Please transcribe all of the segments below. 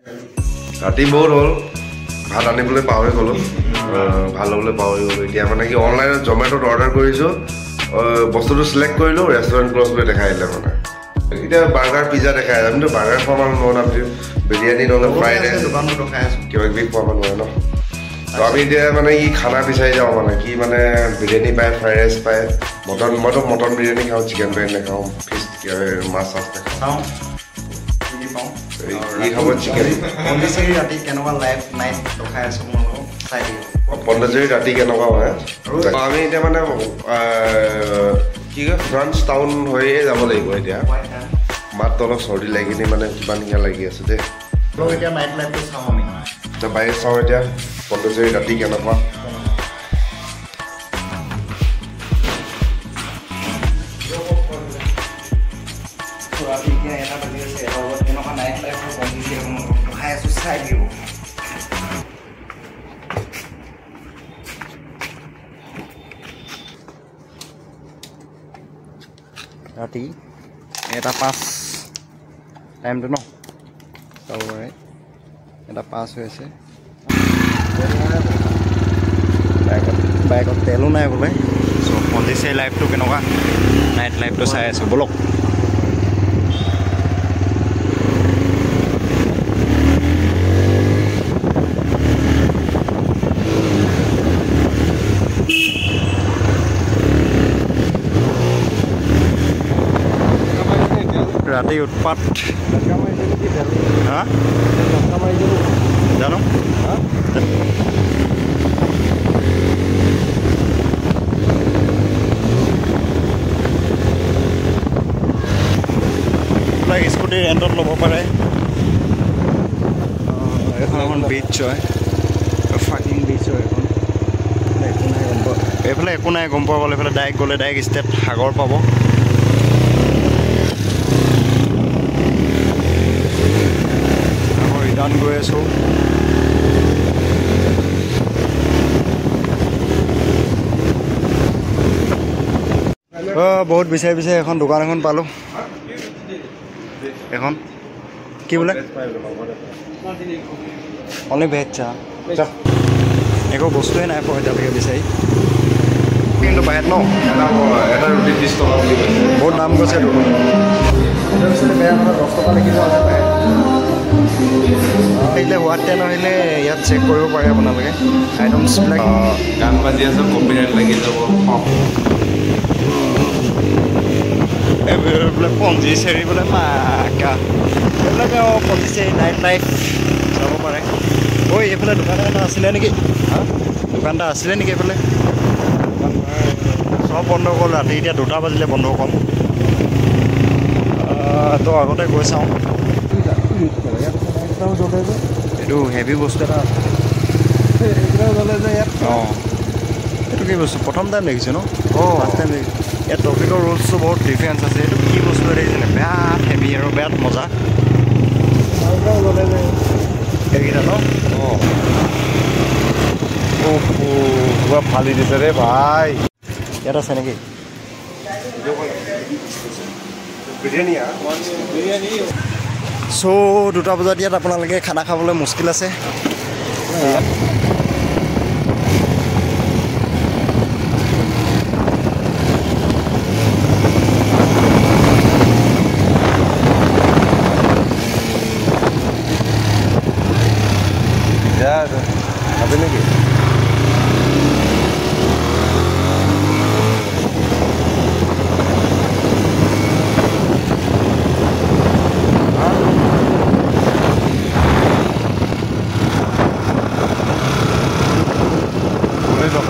ৰাতি বহুত হ'ল ভাত আনিবলৈ পাহৰি গ'লোঁ ভাল হ'বলৈ পাহৰি গ'লোঁ এতিয়া মানে কি অনলাইনত জমেট'ত অৰ্ডাৰ কৰিছোঁ বস্তুটো চিলেক্ট কৰিলোঁ ৰেষ্টুৰেণ্ট ক্ল'জ কৰি দেখাই দিলে মানে এতিয়া বাৰ্গাৰ পিজ্জা দেখাই আমিতো বাৰ্গাৰ খোৱা মানুহ নহয় আমি বিৰিয়ানী নহ'লে ফ্ৰাইড ৰাইচ কিবা কিবি খোৱা মানুহ হয় ন তো আমি এতিয়া মানে কি খানা বিচাৰি যাওঁ মানে কি মানে বিৰিয়ানী পায় ফ্ৰাইড ৰাইচ পায় মইতো মটন বিৰিয়ানী খাওঁ চিকেন বিৰিয়ানী নাখাওঁ ফিছ মাছ চাছ নাখাওঁ পণ্ডেচেৰী ৰাতি কেনেকুৱা হয় আমি এতিয়া মানে কি কয় ফ্ৰান্স টাউন হৈয়ে যাব লাগিব এতিয়া মাত্ৰ অলপ চৰ্দি লাগি কিনি মানে কিবা নিচিনা লাগি আছে দেই এতিয়া নাইট লাইফটো চাওঁ আমি বাহিৰে চাওঁ এতিয়া পণ্ডেচেৰী ৰাতি কেনেকুৱা ৰাতি 1:05 টাইমটো ন চাব পাৰে 1:05 হৈ আছে বাইকত তেলো নাই বোলে চ' পণ্ডিচেৰী লাইফটো কেনেকুৱা নাইট লাইফটো চাই আছোঁ ব'লক ৰাতি উৎপাত হা জানো স্কুটি ৰেণ্টত ল'ব পাৰে এখন বিচ হয় ফাকিং বিচ হয় এইফালে একো নাই গম পোৱা গ'লে এইফালে ডাইৰেক্ট গ'লে ডাইৰেক্ট ষ্টেট সাগৰ পাব ৰিটাৰ্ণ গৈ আছোঁ বহুত বিচাৰি বিচাৰি এখন দোকান এখন পালোঁ এখন কি বোলে অনলি ভেজ চাহ একো বস্তুৱে নাই পোৱা এতিয়ালৈকে বিচাৰি কিন্তু বাহিৰত ন এটা ৰুটি 30 টকা বুলি কৈছে বহুত দাম কৈছে বেয়া কথা 10 টকা লিখিব আছে আহিলে হোৱাত টেন আহিলে ইয়াত চেক কৰিব পাৰে আপোনালোকে আইটেমছবিলাক গান বাজি আছে কপিৰাইট লাগি যাব এইবিলাক পণ্ডিচেৰী বোলে মাকা এইবিলাকে পণ্ডিচেৰী নাইট লাইফ চাব পাৰে ঐ এইফালে দোকান এটা আছিলে নেকি দোকান এটা আছিলে নেকি এইফালে চব বন্ধ হ'ল ৰাতি এতিয়া 2টা বাজিলে বন্ধ ক'ম তো আগতে গৈ চাওঁ এইটো হেভি বস্তু এটা অঁ এইটো কি বস্তু প্ৰথম টাইম দেখিছোঁ ন ফাৰ্ষ্ট টাইম দেখিছোঁ ইয়াত ট্ৰেফিকৰ ৰুলছটো বহুত ডিফাৰেঞ্চ আছে এইটো কি বস্তু দেখিছেনে বিৰাট হেভি আৰু বিৰাট মজা এইকেইটা ন পুৰা ফালি দিছে ৰে ভাই ইয়াত আছে নেকি চ' 2টা বজাত ইয়াত আপোনালোকে খানা খাবলৈ মুস্কিল আছে হবে নাকি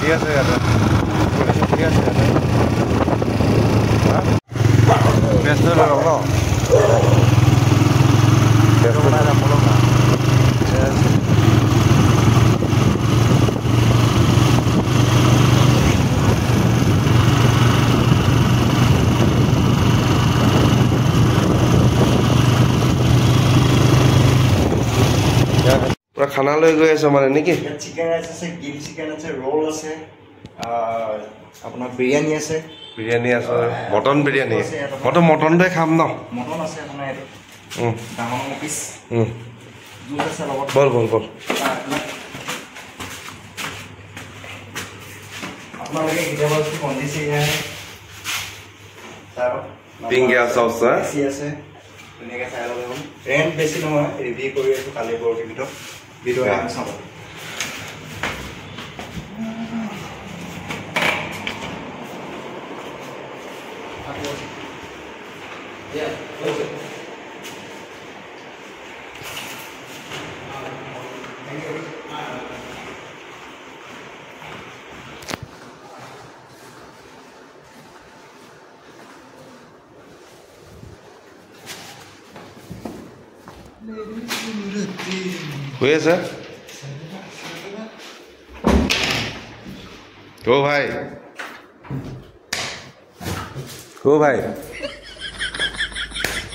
Lagi আছে ইয়াতে লগে আছে ইয়াতে ব্যস্ত লগাব ন ব্যস্ত নাই যাবলৈ না পুরা খানা লৈ গৈ আছে মানে নেকি চিকেন রাইস আছে গ্রিল চিকেন আছে রোল আছে আপনার বিরিয়ানি আছে মটন বিরিয়ানি মটন দে খাম ন মটন আছে আপনার ডাঙৰ পিস জুচ আছে লগত বল বল বল আপোনালোকে কেতিয়াবা যদি কণ্ডিচি পিংক গ্যাস হাউস এচি আছে ধুনীয়াকৈ চাই ল'ব লাগিব ৰেণ্ট বেছি নহয় ৰিভিউ কৰি আছোঁ কালি পৰহিৰ ভিতৰত ভিডিঅ' এখন চাব হৈ আছে ও ভাই ও ভাই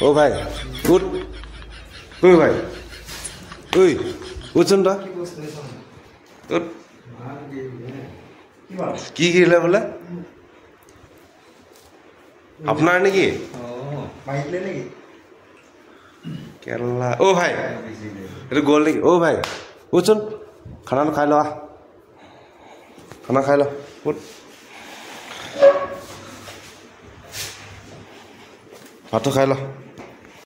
ও ভাই উঠ ও ভাই ওই উঠচোন তই উঠ কি কিনিলে বোলে আপোনাৰ নেকি কেৰেলা অ ভাই এইটো গ'ল নেকি অ ভাই উঠচোন খানাটো খাই লোৱা খানা খাই ল উঠ ভাতটো খাই ল